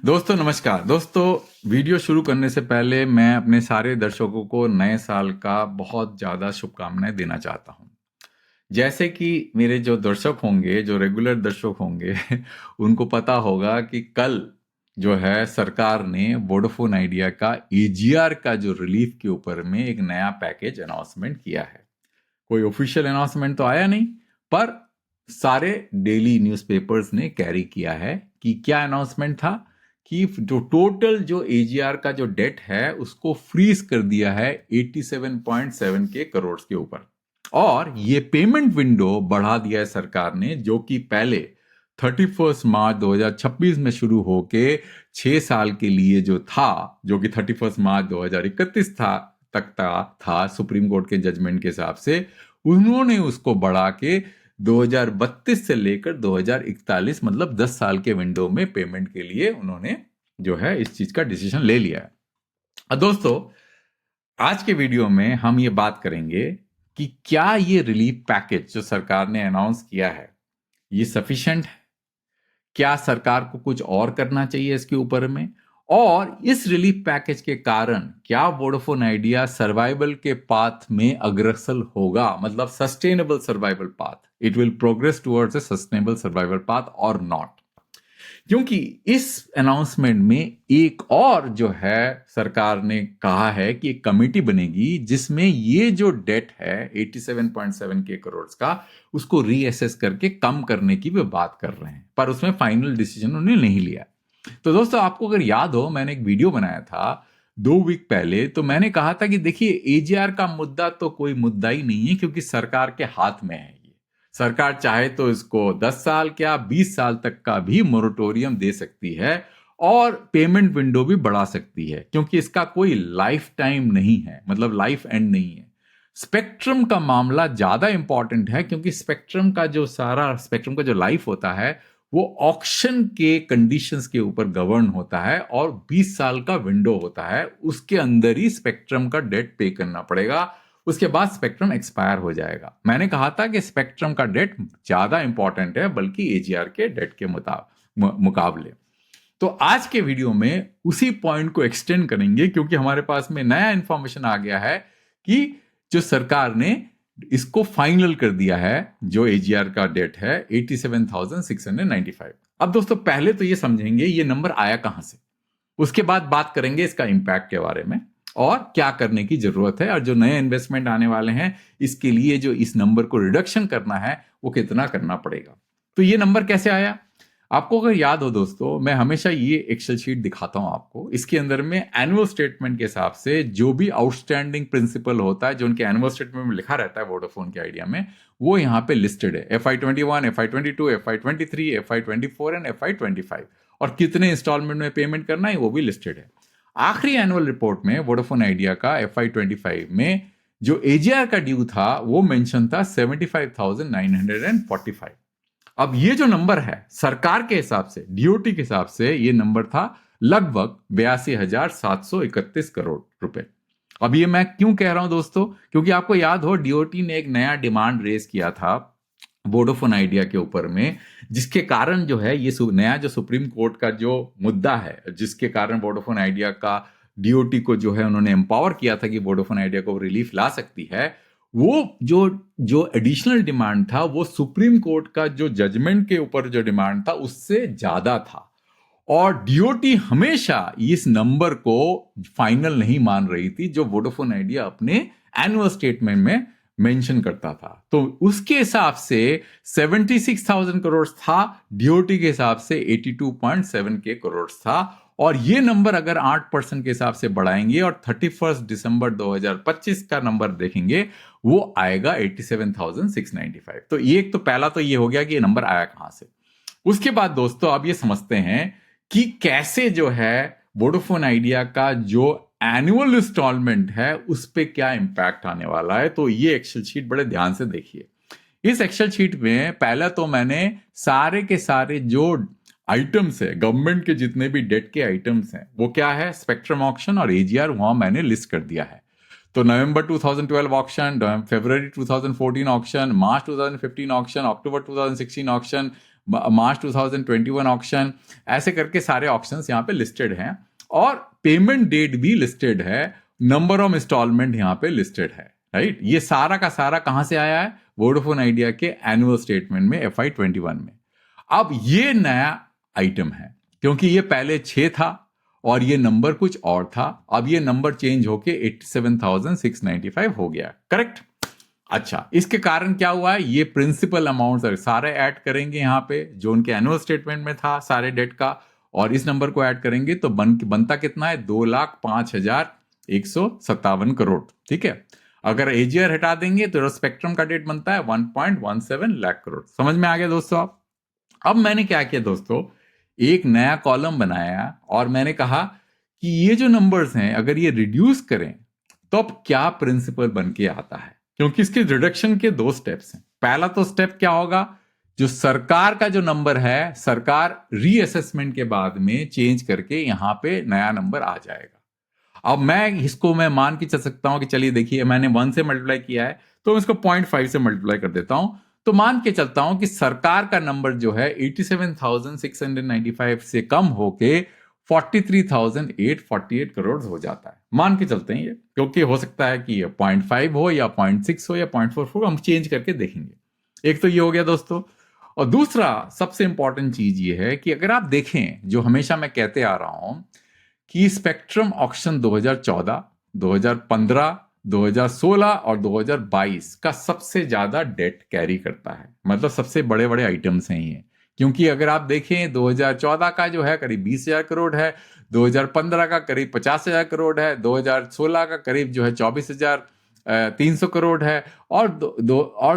दोस्तों नमस्कार। दोस्तों वीडियो शुरू करने से पहले मैं अपने सारे दर्शकों को नए साल का बहुत ज़्यादा शुभकामनाएं देना चाहता हूं। जैसे कि मेरे जो दर्शक होंगे, जो रेगुलर दर्शक होंगे उनको पता होगा कि कल जो है सरकार ने वोडाफोन आइडिया का एजीआर का जो रिलीफ के ऊपर में एक नया पैकेज अनाउंसमेंट किया है। कोई ऑफिशियल अनाउंसमेंट तो आया नहीं, पर सारे डेली न्यूज़पेपर्स ने कैरी किया है कि क्या अनाउंसमेंट था कि जो टोटल जो एजीआर का जो डेट है उसको फ्रीज कर दिया है 87.7 के करोड़ के ऊपर, और ये पेमेंट विंडो बढ़ा दिया है सरकार ने, जो कि पहले 31 मार्च 2026 में शुरू होके 6 साल के लिए जो था, जो कि 31 मार्च 2031 था सुप्रीम कोर्ट के जजमेंट के हिसाब से, उन्होंने उसको बढ़ा के 2032 से लेकर 2041 मतलब 10 साल के विंडो में पेमेंट के लिए उन्होंने जो है इस चीज का डिसीजन ले लिया है। अब दोस्तों आज के वीडियो में हम ये बात करेंगे कि क्या ये रिलीफ पैकेज जो सरकार ने अनाउंस किया है ये सफिशिएंट है, क्या सरकार को कुछ और करना चाहिए इसके ऊपर में, और इस रिलीफ पैकेज के कारण क्या वोडाफोन आइडिया सर्वाइवल के पाथ में अग्रसर होगा, मतलब sustainable survival path, it will progress towards a sustainable survival path और नॉट। क्योंकि इस अनाउंसमेंट में एक और जो है सरकार ने कहा है कि एक कमेटी बनेगी जिसमें ये जो डेट है 87.7 के करोड़ का, उसको रीअसेस करके कम करने की भी बात कर रहे हैं, पर उसमें फाइनल डिसीजन उन्होंने नहीं लिया। तो दोस्तों आपको अगर याद हो, मैंने एक वीडियो बनाया था 2 वीक पहले, तो मैंने कहा था कि देखिए एजीआर का मुद्दा तो कोई मुद्दा ही नहीं है, क्योंकि सरकार के हाथ में है। सरकार चाहे तो इसको 10 साल क्या 20 साल तक का भी मोरेटोरियम दे सकती है और पेमेंट विंडो भी बढ़ा सकती है, क्योंकि इसका कोई लाइफ टाइम नहीं है, मतलब लाइफ एंड नहीं है। स्पेक्ट्रम का मामला ज्यादा इंपॉर्टेंट है, क्योंकि स्पेक्ट्रम का जो लाइफ होता है वो ऑक्शन के कंडीशंस के ऊपर गवर्न होता है, और 20 साल का विंडो होता है, उसके अंदर ही स्पेक्ट्रम का डेट पे करना पड़ेगा, उसके बाद स्पेक्ट्रम एक्सपायर हो जाएगा। मैंने कहा था कि स्पेक्ट्रम का डेट ज्यादा इंपॉर्टेंट है बल्कि एजीआर के डेट के मुकाबले। तो आज के वीडियो में उसी पॉइंट को एक्सटेंड करेंगे, क्योंकि हमारे पास में नया इंफॉर्मेशन आ गया है कि जो सरकार ने इसको फाइनल कर दिया है, जो एजीआर का डेट है 87,695। अब दोस्तों पहले तो ये समझेंगे ये नंबर आया कहां से, उसके बाद बात करेंगे इसका इंपैक्ट के बारे में और क्या करने की जरूरत है, और जो नए इन्वेस्टमेंट आने वाले हैं इसके लिए जो इस नंबर को रिडक्शन करना है वो कितना करना पड़ेगा। तो ये नंबर कैसे आया, आपको अगर याद हो दोस्तों, मैं हमेशा ये एक्सेल शीट दिखाता हूं आपको। इसके अंदर में एनुअल स्टेटमेंट के हिसाब से जो भी आउटस्टैंडिंग प्रिंसिपल होता है, जो उनके एनुअल स्टेटमेंट में लिखा रहता है वोडाफोन के आइडिया में, वो यहाँ पे लिस्टेड है। FY21, FY22, FY23, FY24 and FY25, और कितने इंस्टॉलमेंट में पेमेंट करना है वो भी लिस्टेड है। आखिरी एनुअल रिपोर्ट में वोडाफोन आइडिया का FY25 में जो एजीआर का ड्यू था वो मेंशन था 75,945। अब ये जो नंबर है सरकार के हिसाब से, डीओटी के हिसाब से, ये नंबर था लगभग 82,731 करोड़ रुपए। अब ये मैं क्यों कह रहा हूं दोस्तों, क्योंकि आपको याद हो डीओटी ने एक नया डिमांड रेज किया था वोडाफोन आइडिया के ऊपर में, जिसके कारण जो है ये नया जो सुप्रीम कोर्ट का जो मुद्दा है, जिसके कारण वोडाफोन आइडिया का डीओटी को जो है उन्होंने एम्पावर किया था कि वोडाफोन आइडिया को रिलीफ ला सकती है, वो जो एडिशनल डिमांड था वो सुप्रीम कोर्ट का जो जजमेंट के ऊपर जो डिमांड था उससे ज्यादा था, और डीओटी हमेशा इस नंबर को फाइनल नहीं मान रही थी जो वोडाफोन आइडिया अपने एनुअल स्टेटमेंट में मेंशन करता था। तो उसके हिसाब से 76,000 करोड़ था, डीओटी के हिसाब से 82.7 के करोड़ था, और ये नंबर अगर 8% के हिसाब से बढ़ाएंगे और 31 दिसंबर 2025 का नंबर देखेंगे वो आएगा 87,695। तो ये एक तो पहला तो ये हो गया कि ये नंबर आया कहां से। उसके बाद दोस्तों अब ये समझते हैं कि कैसे जो है वोडाफोन आइडिया का जो एनुअल इंस्टॉलमेंट है उस पे क्या इंपैक्ट आने वाला है। तो ये एक्सेल शीट बड़े ध्यान से देखिए। इस एक्सेल शीट में पहला तो मैंने सारे के सारे जो आइटम्स है, गवर्नमेंट के जितने भी डेट के आइटम्स हैं, वो क्या है, स्पेक्ट्रम ऑक्शन और एजीआर, वहां मैंने लिस्ट कर दिया है। तो नवंबर 2012 ऑक्शन, फरवरी 2014 ऑक्शन, मार्च 2015 ऑक्शन, अक्टूबर 2016 ऑक्शन, मार्च 2021 ऑक्शन, ऐसे करके सारे ऑक्शंस यहाँ पे लिस्टेड हैं और पेमेंट डेट भी लिस्टेड है, नंबर ऑफ इंस्टॉलमेंट यहाँ पे लिस्टेड है, राइट। ये सारा का सारा कहां से आया है? वोडाफोन आइडिया के एनुअल स्टेटमेंट में FY21 में। अब ये नया आइटम है क्योंकि ये पहले 6 था और ये नंबर कुछ और था, अब ये नंबर चेंज होके 87,695 हो गया, करेक्ट। अच्छा, इसके कारण क्या हुआ है? ये प्रिंसिपल अमाउंट सारे ऐड करेंगे यहाँ पे जो उनके एनुअल स्टेटमेंट में था सारे डेट का, और इस नंबर को ऐड करेंगे तो बनता कितना है? 2,05,157 करोड़, ठीक है। अगर एजीआर हटा देंगे तो स्पेक्ट्रम का डेट बनता है 1.17 लाख करोड़। समझ में आ गया दोस्तों आप? अब मैंने क्या किया दोस्तों, एक नया कॉलम बनाया और मैंने कहा कि ये जो नंबर्स हैं अगर ये रिड्यूस करें तो अब क्या प्रिंसिपल बन के आता है, क्योंकि इसके रिडक्शन के 2 स्टेप्स हैं। पहला तो स्टेप क्या होगा, जो सरकार का जो नंबर है सरकार रीअसेसमेंट के बाद में चेंज करके यहां पे नया नंबर आ जाएगा। अब मैं मान के चल सकता हूं कि चलिए देखिए मैंने 1 से मल्टीप्लाई किया है तो मैं इसको 0.5 से मल्टीप्लाई कर देता हूं, तो मान के चलता हूं कि सरकार का नंबर जो है 87,695 से कम होके 43,848 करोड़ हो जाता है। मान के चलते हैं ये, क्योंकि हो सकता है कि ये 0.5 हो या 0.6 हो या 0.4 हो, हम चेंज करके देखेंगे। एक तो ये हो गया दोस्तों, और दूसरा सबसे इंपॉर्टेंट चीज ये है कि अगर आप देखें, जो हमेशा मैं कहते आ रहा हूं कि स्पेक्ट्रम ऑक्शन 2014, 2015, 2016 और 2022 का सबसे ज्यादा डेट कैरी करता है, मतलब सबसे बड़े बड़े आइटम्स हैं ये। क्योंकि अगर आप देखें 2014 का जो है करीब 20,000 करोड़ है, 2015 का करीब 50,000 करोड़ है, 2016 का करीब जो है 24,300 करोड़ है, और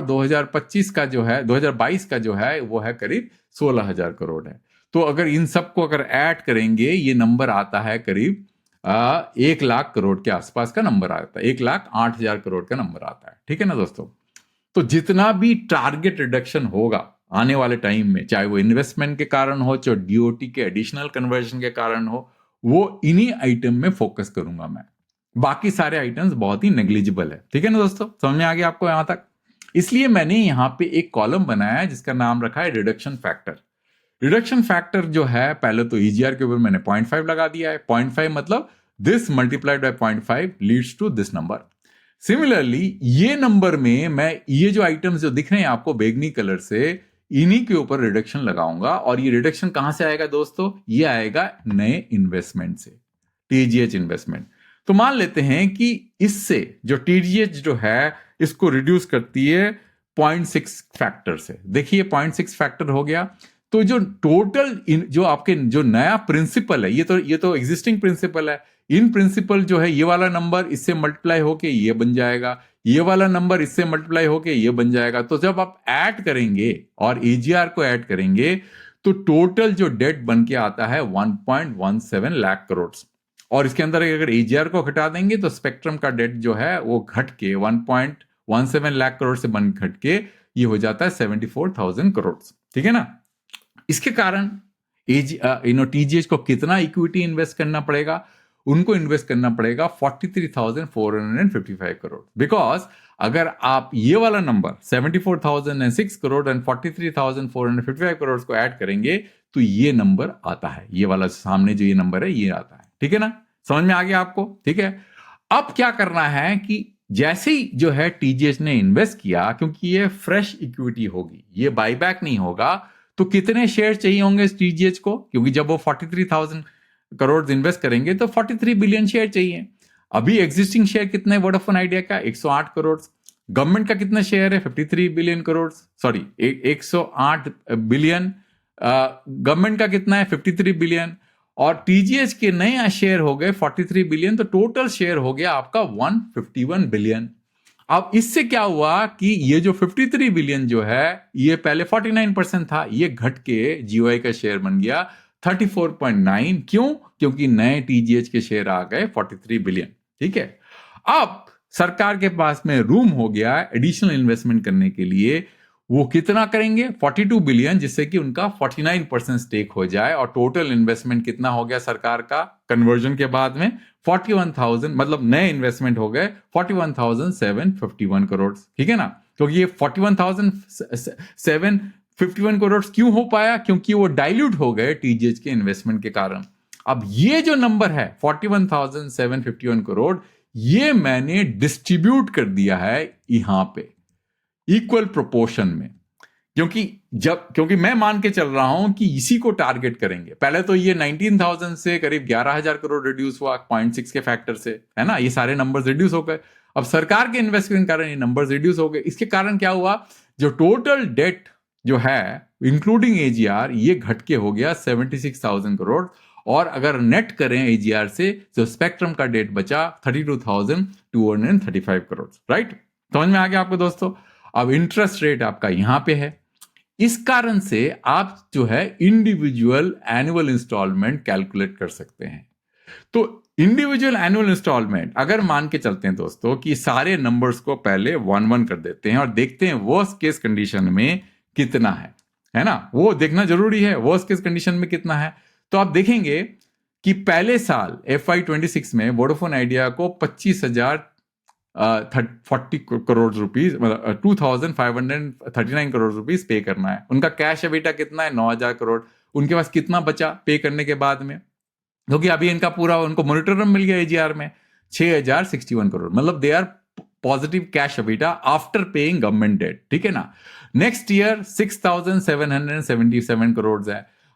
2025 का जो है 2022 का जो है वो है करीब 16,000 करोड़ है। तो अगर इन सबको अगर ऐड करेंगे ये नंबर आता है करीब 1 लाख करोड़ के आसपास का नंबर आता है, 1,08,000 करोड़ का नंबर आता है, ठीक है ना दोस्तों। तो जितना भी टारगेट रिडक्शन होगा आने वाले टाइम में, चाहे वो इन्वेस्टमेंट के कारण हो, चाहे डीओटी के एडिशनल कन्वर्जन के कारण हो, वो इन्हीं आइटम में फोकस करूंगा मैं। बाकी सारे आइटम्स बहुत ही नेग्लिजिबल है, ठीक है ना दोस्तों, समझ में आ गया आपको यहां तक। इसलिए मैंने यहां पे एक कॉलम बनाया है जिसका नाम रखा है रिडक्शन फैक्टर। रिडक्शन फैक्टर जो है, पहले तो ईजीआर के ऊपर मैंने 0.5 लगा दिया है। 0.5 मतलब this multiplied by 0.5 leads to this number. Similarly ये नंबर में मैं ये जो आइटम्स जो दिख रहे हैं आपको बैगनी कलर से, इन्हीं के ऊपर रिडक्शन लगाऊंगा। और ये रिडक्शन कहां से आएगा दोस्तों? ये आएगा नए इन्वेस्टमेंट से, टीजीएच इन्वेस्टमेंट। तो मान लेते हैं कि इससे जो टीजीएच जो है इसको रिड्यूस करती है 0.6 फैक्टर से। देखिए 0.6 फैक्टर हो गया, तो जो टोटल जो आपके जो नया प्रिंसिपल है, ये तो एग्जिस्टिंग प्रिंसिपल है। इन प्रिंसिपल जो है ये वाला नंबर इससे मल्टीप्लाई होके ये बन जाएगा, ये वाला नंबर इससे मल्टीप्लाई होके ये बन जाएगा। तो जब आप ऐड करेंगे और एजीआर को ऐड करेंगे तो टोटल जो डेट बन के आता है 1.17 लाख करोड़। और इसके अंदर अगर एजीआर को घटा देंगे तो स्पेक्ट्रम का डेट जो है वो घट के 1.17 लाख करोड़ से बन घट के ये हो जाता है 74,000 करोड़, ठीक है ना। इसके कारण टीजीएच को कितना इक्विटी इन्वेस्ट करना पड़ेगा? उनको इन्वेस्ट करना पड़ेगा 43,455 करोड़। बिकॉज अगर आप ये वाला नंबर 74,006 करोड़ एंड 43,455 करोड़ को ऐड करेंगे तो ये नंबर आता है, ये वाला सामने जो ये नंबर है ये आता है, ठीक है ना। समझ में आ गया आपको? ठीक है। अब क्या करना है कि जैसे ही जो है टीजीएच ने इन्वेस्ट किया, क्योंकि ये फ्रेश इक्विटी होगी, ये बाईबैक नहीं होगा, तो कितने शेयर चाहिए होंगे इस टीजीएच को? क्योंकि जब वो 43,000 करोड़ इन्वेस्ट करेंगे तो 43 बिलियन शेयर चाहिए। अभी एग्जिस्टिंग शेयर कितने वोडाफोन आइडिया का? 108 करोड़। गवर्नमेंट का कितना शेयर है? 53 billion crore, sorry 108 billion. Government का कितना है? 53 बिलियन। और टीजीएच के नए शेयर हो गए 43 बिलियन, तो टोटल शेयर हो गया आपका 151 बिलियन। अब इससे क्या हुआ कि ये जो 53 बिलियन जो है ये पहले 49% था, ये घट के जीओआई का शेयर बन गया 34.9। क्यों? क्योंकि नए टीजीएच के शेयर आ गए 43 बिलियन, ठीक है। अब सरकार के पास में रूम हो गया एडिशनल इन्वेस्टमेंट करने के लिए। वो कितना करेंगे? 42 बिलियन, जिससे कि उनका 49% स्टेक हो जाए। और टोटल इन्वेस्टमेंट कितना हो गया सरकार का कन्वर्जन के बाद में? 41,000, मतलब नए इन्वेस्टमेंट हो गए 41,751 करोड़, ठीक है ना। क्योंकि ये 41,751 51 करोड़ क्यों हो पाया? क्योंकि वो डाइल्यूट हो गए टीजीएच के इन्वेस्टमेंट के कारण। अब ये जो नंबर है 41,751 करोड़, ये मैंने डिस्ट्रीब्यूट कर दिया है यहां पे इक्वल प्रोपोर्शन में, क्योंकि मैं मान के चल रहा हूं कि इसी को टारगेट करेंगे। पहले तो ये 19,000 से करीब 11,000 करोड़ रिड्यूस हुआ 0.6 के फैक्टर से, है ना, ये सारे नंबर्स रिड्यूस हो गए। अब सरकार के इन्वेस्टमेंट के कारण ये नंबर्स रिड्यूस हो गए। इसके कारण क्या हुआ, जो टोटल डेट जो है इंक्लूडिंग एजीआर, ये घट के हो गया 76,000 करोड़। और अगर नेट करें एजीआर से तो स्पेक्ट्रम का डेट बचा 32,235 करोड़। राइट, समझ में आ गया आपको दोस्तों? अब इंटरेस्ट रेट आपका यहां पे है। इस कारण से आप जो है इंडिविजुअल एनुअल इंस्टॉलमेंट कैलकुलेट कर सकते हैं। तो इंडिविजुअल एनुअल इंस्टॉलमेंट अगर मान के चलते हैं दोस्तों कि सारे नंबर्स को पहले 1-1 कर देते हैं और देखते हैं वर्स्ट केस कंडीशन में कितना है ना, वो देखना जरूरी है वर्स्ट केस कंडीशन में कितना है। तो आप देखेंगे कि पहले साल FY26 में वोडाफोन आइडिया को 25,040 करोड़ रुपीज, मतलब 2,539 करोड़ रुपीज पे करना है। उनका कैश एबिटा कितना है? 9,000 करोड़। उनके पास कितना बचा पे करने के बाद में? क्योंकि अभी इनका पूरा उनको मॉनिटरम मिल गया एजीआर में 6,061 करोड़, मतलब they are positive cash EBITDA after paying government debt. ठीक है ना। नेक्स्ट ईयर 6,777 करोड़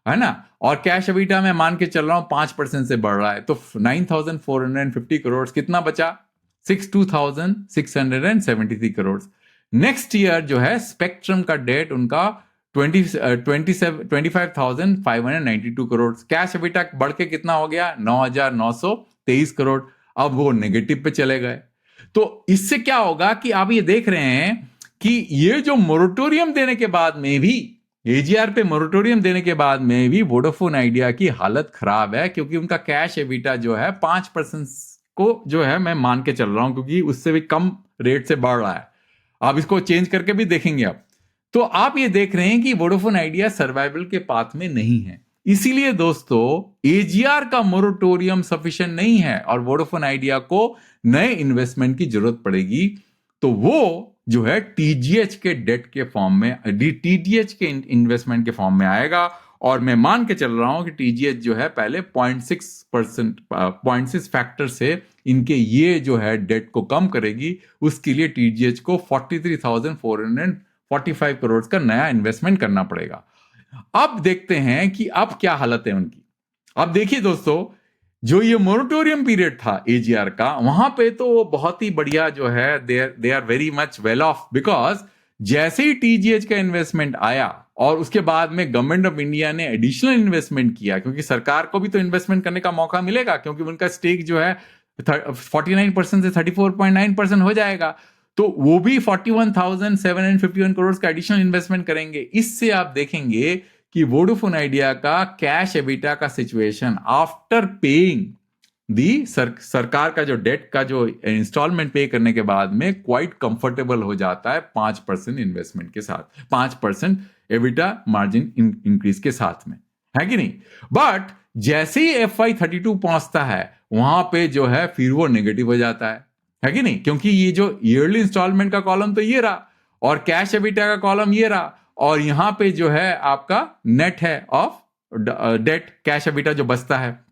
है ना, और कैश एबिटा में मान के चल रहा हूं 5% से बढ़ रहा है, तो 9,450 करोड़। कितना बचा? 62,673 करोड़। नेक्स्ट ईयर जो है स्पेक्ट्रम का डेट उनका 25,592 करोड़। कैश एबिटा बढ़ के कितना हो गया? 9,923 करोड़। अब वो नेगेटिव पे चले गए। तो इससे क्या होगा कि आप ये देख रहे हैं कि ये जो मोरेटोरियम देने के बाद में भी, एजीआर पे मोरेटोरियम देने के बाद में भी वोडाफोन आइडिया की हालत खराब है, क्योंकि उनका कैश एबिटा जो है 5% को जो है मैं मान के चल रहा हूं, क्योंकि उससे भी कम रेट से बढ़ रहा है। आप इसको चेंज करके भी देखेंगे आप, तो आप ये देख रहे हैं कि वोडाफोन आइडिया सर्वाइवल के पाथ में नहीं है। इसीलिए दोस्तों एजीआर का मोरेटोरियम सफिशिएंट नहीं है और वोडाफोन आइडिया को नए इन्वेस्टमेंट की जरूरत पड़ेगी। तो वो जो है टीजीएच के डेट के फॉर्म में, टीजीएच के इन्वेस्टमेंट के फॉर्म में आएगा। और मैं मान के चल रहा हूं कि टीजीएच जो है पहले 0.6 फैक्टर से इनके ये जो है डेट को कम करेगी। उसके लिए टीजीएच को 43,445 करोड़ का नया इन्वेस्टमेंट करना पड़ेगा। अब देखते हैं कि अब क्या हालत है उनकी। अब देखिए दोस्तों, जो ये मोरेटोरियम पीरियड था एजीआर का, वहां पे तो वो बहुत ही बढ़िया जो है, they are very much well off, because जैसे ही टीजीएच का इन्वेस्टमेंट आया और उसके बाद में गवर्नमेंट ऑफ इंडिया ने एडिशनल इन्वेस्टमेंट किया, क्योंकि सरकार को भी तो इन्वेस्टमेंट करने का मौका मिलेगा, क्योंकि उनका स्टेक जो है 49% से 34.9% हो जाएगा। तो वो भी 41,751 करोड़ का एडिशनल इन्वेस्टमेंट करेंगे। इससे आप देखेंगे कि वोडाफोन आइडिया का कैश एबिटा का सिचुएशन आफ्टर पेइंग दी सरकार का जो डेट का जो इंस्टॉलमेंट पे करने के बाद में क्वाइट कंफर्टेबल हो जाता है 5% इन्वेस्टमेंट के साथ, 5% एबिटा मार्जिन इंक्रीज के साथ में, है कि नहीं। बट जैसे ही FY32 पहुंचता है वहां पे जो है फिर वो नेगेटिव हो जाता है कि नहीं, क्योंकि ये जो ईयरली इंस्टॉलमेंट का कॉलम तो ये रहा और कैश एबिटा का कॉलम ये रहा, और यहां पे जो है आपका नेट है ऑफ डेट कैश एबिटा जो बचता है।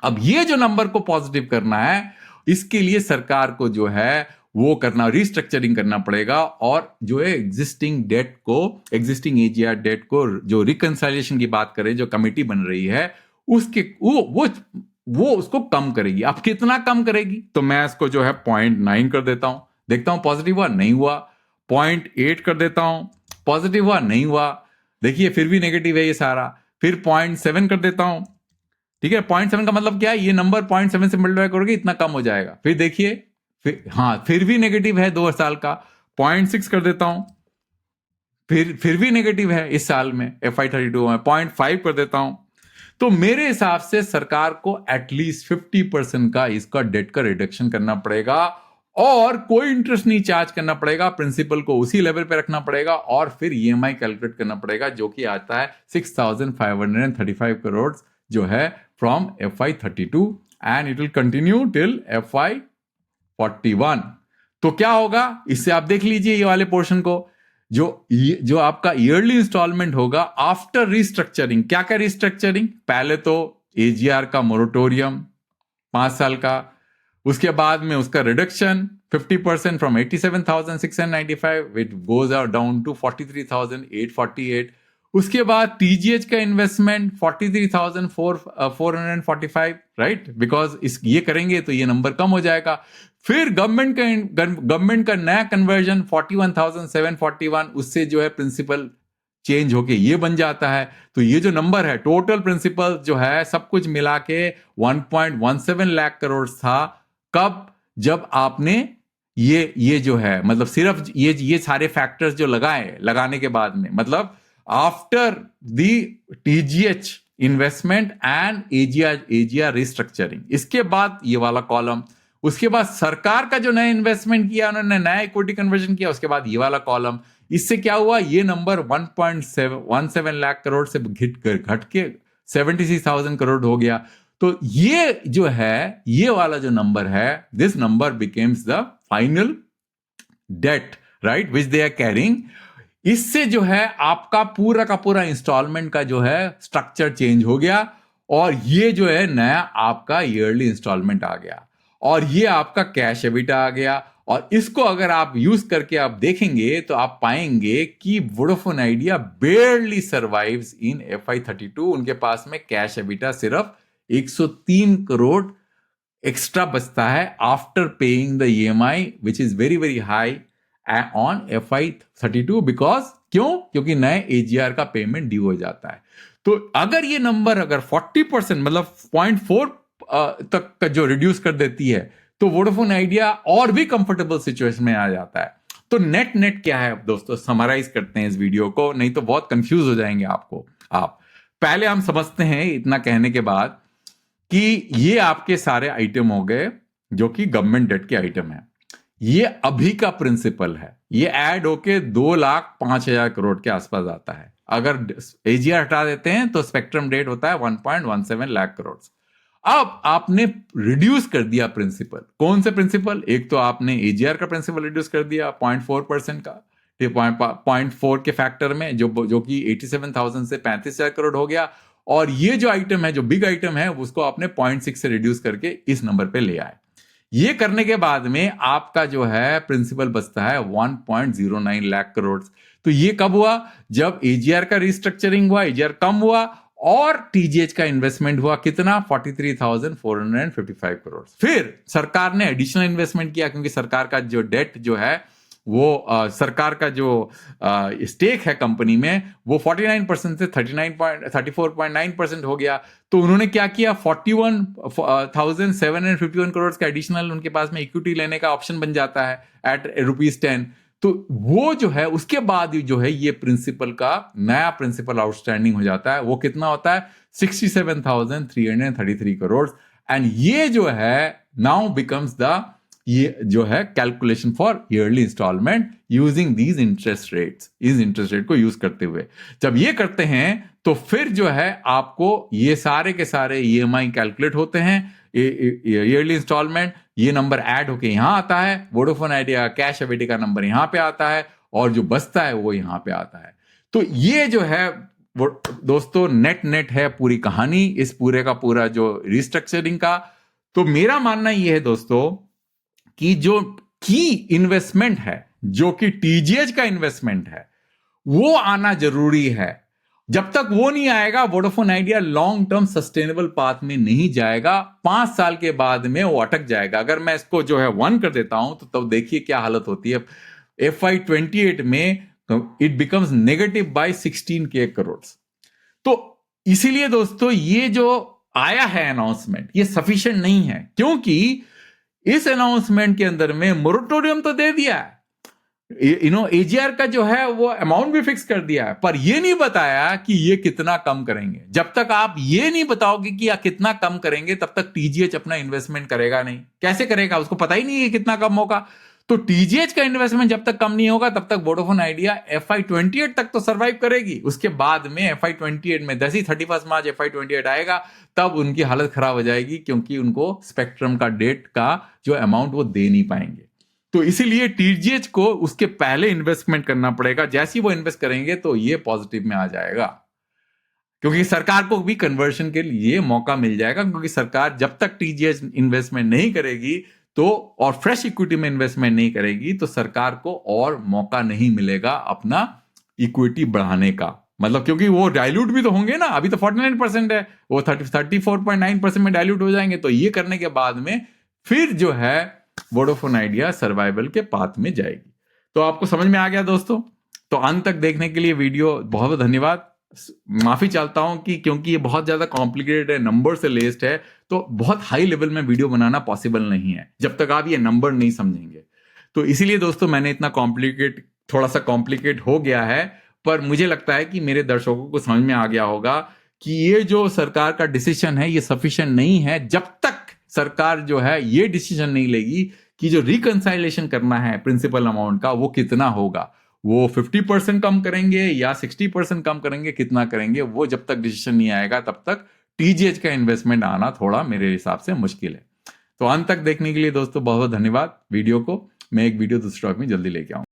अब ये जो नंबर को पॉजिटिव करना है, इसके लिए सरकार को जो है वो करना, रिस्ट्रक्चरिंग करना पड़ेगा, और जो है एग्जिस्टिंग डेट को, एग्जिस्टिंग एजीआर डेट को जो रिकंसाइलेशन की बात करें, जो कमेटी बन रही है उसके वो उसको कम करेगी। अब कितना कम करेगी? तो मैं इसको जो है 0.9 कर देता हूं, देखता हूं पॉजिटिव हुआ, नहीं हुआ। 0.8 कर देता हूं, पॉजिटिव हुआ, नहीं हुआ। देखिए फिर भी नेगेटिव है ये सारा। फिर 0.7 कर देता हूं, ठीक है। 0.7 का मतलब क्या है? ये नंबर 0.7 से मल्टीप्लाई करोगे इतना कम हो जाएगा। फिर देखिए फिर भी नेगेटिव है 2 साल का। 0.6 कर देता हूं, फिर भी नेगेटिव है इस साल में FY32 में। 0.5 कर देता हूं। तो मेरे हिसाब से सरकार को एटलीस्ट 50% का इसका डेट का रिडक्शन करना पड़ेगा, और कोई इंटरेस्ट नहीं चार्ज करना पड़ेगा, प्रिंसिपल को उसी लेवल पे रखना पड़ेगा, और फिर EMI कैलकुलेट करना पड़ेगा, जो कि आता है 6,535 करोड़ जो है from FY32 and it will continue till FY41। तो क्या होगा इससे आप देख लीजिए ये वाले पोर्शन को। जो आपका ईयरली इंस्टॉलमेंट होगा आफ्टर रिस्ट्रक्चरिंग। क्या क्या रिस्ट्रक्चरिंग? पहले तो एजीआर का मोरेटोरियम 5 साल का, उसके बाद में उसका reduction 50% from 87,695 it goes down to 43,848। उसके बाद टीजीएच का इन्वेस्टमेंट 43,445, राइट, बिकॉज इस ये करेंगे तो ये नंबर कम हो जाएगा। फिर गवर्नमेंट का नया कन्वर्जन 41,741, उससे जो है प्रिंसिपल चेंज होके ये बन जाता है। तो ये जो नंबर है टोटल प्रिंसिपल जो है सब कुछ मिला के 1.17 लाख करोड़ था। कब? जब आपने ये जो है मतलब सिर्फ ये सारे फैक्टर्स जो लगाने के बाद में, मतलब after the TGH investment and AGR restructuring, इसके बाद ये वाला कॉलम। उसके बाद सरकार का जो नया इन्वेस्टमेंट किया, उन्होंने नया इक्विटी कन्वर्जन किया, उसके बाद ये वाला कॉलम। इससे क्या हुआ? ये नंबर 1.17 लाख करोड़ से घट के 76,000 करोड़ हो गया। तो ये जो है, ये वाला जो नंबर है, this number becomes the final debt, right, which they are carrying. इससे जो है आपका पूरा का पूरा इंस्टॉलमेंट का जो है स्ट्रक्चर चेंज हो गया, और ये जो है नया आपका ईयरली इंस्टॉलमेंट आ गया, और ये आपका कैश एबिटा आ गया। और इसको अगर आप यूज करके आप देखेंगे तो आप पाएंगे कि वोडाफोन आइडिया बेयरली सर्वाइव्स इन FY32। उनके पास में कैश एबिटा सिर्फ 103 करोड़ एक्स्ट्रा बचता है after paying the EMI which is very very high on FY32। Because क्योंकि नए एजीआर का पेमेंट ड्यू हो जाता है। तो अगर ये नंबर अगर 40% मतलब 0.4 तक का जो रिड्यूस कर देती है, तो वोडाफोन आइडिया और भी कंफर्टेबल सिचुएशन में आ जाता है। तो नेट क्या है दोस्तों, समराइज करते हैं इस वीडियो को, नहीं तो बहुत कंफ्यूज हो जाएंगे आप। पहले हम समझते हैं इतना कहने के बाद कि ये आपके सारे आइटम हो गए जो कि गवर्नमेंट डेट के आइटम है। ये अभी का प्रिंसिपल है, ये ऐड होके 2,05,000 करोड़ के आसपास आता है। अगर एजीआर हटा देते हैं तो स्पेक्ट्रम डेट होता है 1.17 लाख करोड़। अब आपने रिड्यूस कर दिया प्रिंसिपल। कौन से प्रिंसिपल? एक तो आपने एजीआर का प्रिंसिपल रिड्यूस कर दिया 0.4% का, 0.4 के फैक्टर में, जो कि 87,000 से 35,000 करोड़ हो गया। और ये जो आइटम है, जो बिग आइटम है, उसको आपने 0.6 से रिड्यूस करके इस नंबर पे ले आए। ये करने के बाद में आपका जो है प्रिंसिपल बचता है 1.09 लाख करोड़। तो ये कब हुआ? जब एजीआर का रिस्ट्रक्चरिंग हुआ, एजीआर कम हुआ, और टीजीएच का इन्वेस्टमेंट हुआ कितना? 43,455 करोड़। फिर सरकार ने एडिशनल इन्वेस्टमेंट किया, क्योंकि सरकार का जो डेट जो है वो सरकार का जो स्टेक है कंपनी में, वो 49% से 34.9% हो गया। तो उन्होंने क्या किया? 41,751 करोड़ का एडिशनल उनके पास में इक्विटी लेने का ऑप्शन बन जाता है एट ₹10। तो वो जो है उसके बाद जो है ये प्रिंसिपल का नया प्रिंसिपल आउटस्टैंडिंग हो जाता है। वो कितना होता है? 67,333 करोड़। एंड ये जो है नाउ बिकम्स द, ये जो है calculation for yearly instalment using these interest rates. इस इंटरेस्ट रेट को यूज करते हुए जब ये करते हैं तो फिर जो है आपको ये सारे के सारे EMI कैलकुलेट होते हैं, ईयरली इंस्टॉलमेंट, ये नंबर ऐड होके यहां आता है। वोडाफोन आइडिया कैश एबिटा का नंबर यहां पे आता है, और जो बचता है वो यहां पे आता है। तो ये जो है वो दोस्तों नेट है पूरी कहानी, इस पूरे का पूरा जो रिस्ट्रक्चरिंग का। तो मेरा मानना ये है दोस्तों कि जो की इन्वेस्टमेंट है, जो कि टीजीएच का इन्वेस्टमेंट है, वो आना जरूरी है। जब तक वो नहीं आएगा Vodafone idea long term sustainable path में नहीं जाएगा। 5 साल के बाद में वो अटक जाएगा। अगर मैं इसको जो है 1 कर देता हूं तो तब देखिए क्या हालत होती है। FY28 में it becomes negative by 16K crore. तो इसीलिए दोस्तों ये जो आया है अनाउंसमेंट, ये सफिशिएंट नहीं है, क्योंकि इस अनाउंसमेंट के अंदर में मोरेटोरियम तो दे दिया है, एजीआर का जो है वो अमाउंट भी फिक्स कर दिया है, पर ये नहीं बताया कि ये कितना कम करेंगे। जब तक आप ये नहीं बताओगे कि या कितना कम करेंगे, तब तक टीजीएच अपना इन्वेस्टमेंट करेगा नहीं। कैसे करेगा? उसको पता ही नहीं है कितना कम होगा। तो टीजीएच का इन्वेस्टमेंट जब तक कम नहीं होगा, तब तक वोडाफोन आइडिया FY28 तक तो सर्वाइव करेगी। उसके बाद में FY28 में 31 मार्च FY28 आएगा, तब उनकी हालत खराब हो जाएगी, क्योंकि उनको स्पेक्ट्रम का डेट का जो अमाउंट वो दे नहीं पाएंगे। तो इसीलिए टीजीएच को उसके पहले इन्वेस्टमेंट करना पड़ेगा। जैसे ही वो इन्वेस्ट करेंगे तो ये पॉजिटिव में आ जाएगा, क्योंकि सरकार को भी कन्वर्शन के लिए मौका मिल जाएगा। क्योंकि सरकार जब तक टीजीएच इन्वेस्टमेंट नहीं करेगी तो, और फ्रेश इक्विटी में इन्वेस्टमेंट नहीं करेगी, तो सरकार को और मौका नहीं मिलेगा अपना इक्विटी बढ़ाने का। मतलब क्योंकि वो डाइल्यूट भी तो होंगे ना, अभी तो 49% है, वो 34.9% में डाइल्यूट हो जाएंगे। तो ये करने के बाद में फिर जो है वोडाफोन आइडिया सर्वाइवल के पाथ में जाएगी। तो आपको समझ में आ गया दोस्तों? तो अंत तक देखने के लिए वीडियो बहुत बहुत धन्यवाद। माफी चाहता हूं कि क्योंकि ये बहुत ज्यादा कॉम्प्लिकेटेड है, नंबर से लेस्ड है, तो बहुत हाई लेवल में वीडियो बनाना पॉसिबल नहीं है जब तक आप ये नंबर नहीं समझेंगे। तो इसीलिए दोस्तों मैंने इतना थोड़ा सा कॉम्प्लिकेट हो गया है, पर मुझे लगता है कि मेरे दर्शकों को समझ में आ गया होगा कि ये जो सरकार का डिसीजन है ये सफिशिएंट नहीं है, जब तक सरकार जो है ये डिसीजन नहीं लेगी कि जो रिकंसाइलेशन करना है प्रिंसिपल अमाउंट का वो कितना होगा, वो 50% कम करेंगे या 60% कम करेंगे, कितना करेंगे, वो जब तक डिसीजन नहीं आएगा तब तक टीजीएच का इन्वेस्टमेंट आना थोड़ा मेरे हिसाब से मुश्किल है। तो अंत तक देखने के लिए दोस्तों बहुत बहुत धन्यवाद। वीडियो को मैं एक वीडियो दूसरे में जल्दी लेके आऊंगा।